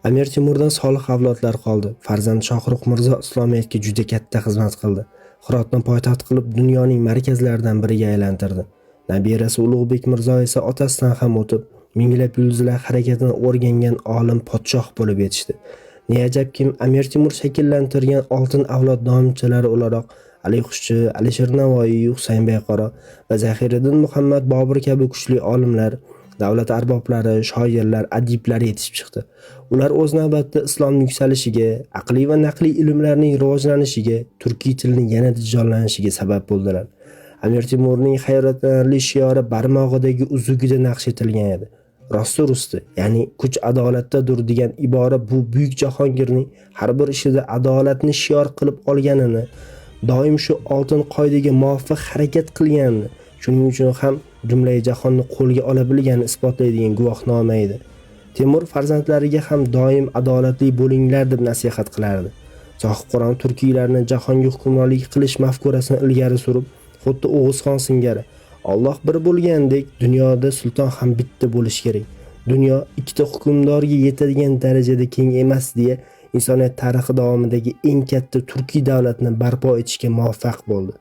Amir Temurdan solih avlodlar qoldi. Farzand Shohrux Mirzo Islomiyatga juda katta xizmat qildi. Hirotni poytaxt qilib dunyoning markazlaridan biriga aylantirdi. Nabirasi Ulug'bek Mirzo esa otasidan ham o'tib, minglab yulduzlar harakatini o'rgangan olim podshoh bo'lib yetishdi. Neajabki Amir Temur shakllantirgan oltin avlod domchilari o'laroq Ali Xushchi, Alisher Navoiy, Husaynbey Qaro va Zahiriddin Muhammad Bobur kabi kuchli olimlar, davlat arboblari, shoirlar, adiblar yetishib chiqdi. Ular o'z navbatida islomning yuksalishiga, aqliy va naqliy ilmlarning rivojlanishiga, turkiy tilning yanada jonlanishiga sabab bo'ldilar. Amir Temurning hayratlanarli shiori barmog'idagi uzugida naqsh etilgan edi. Rosti rusti, ya'ni kuch adolatdadir degan ibora bu buyuk jahongirning har bir ishida adolatni shior qilib olganini, doim shu oltin qoidaga muvofiq harakat qilganini, shuning uchun ham jumlai jahonni qo'lga ola bilganini isbotlaydigan guvohnoma edi. Temur farzandlariga ham doim adolatli bo'linglar deb nasihat qilardi. Sohibqiron turkiylarni jahonga hukmronlik qilish mafkurasini ilgari surib, xuddi O'g'izxon singari Alloh bir bo'lgandek dunyoda sulton ham bitta bo'lish kerak. Dunyo ikkita hukmdorga yetadigan darajada keng emas deya insoniyat tarixi davomidagi eng katta turkiy davlatni barpo etishga muvaffaq bo'ldi.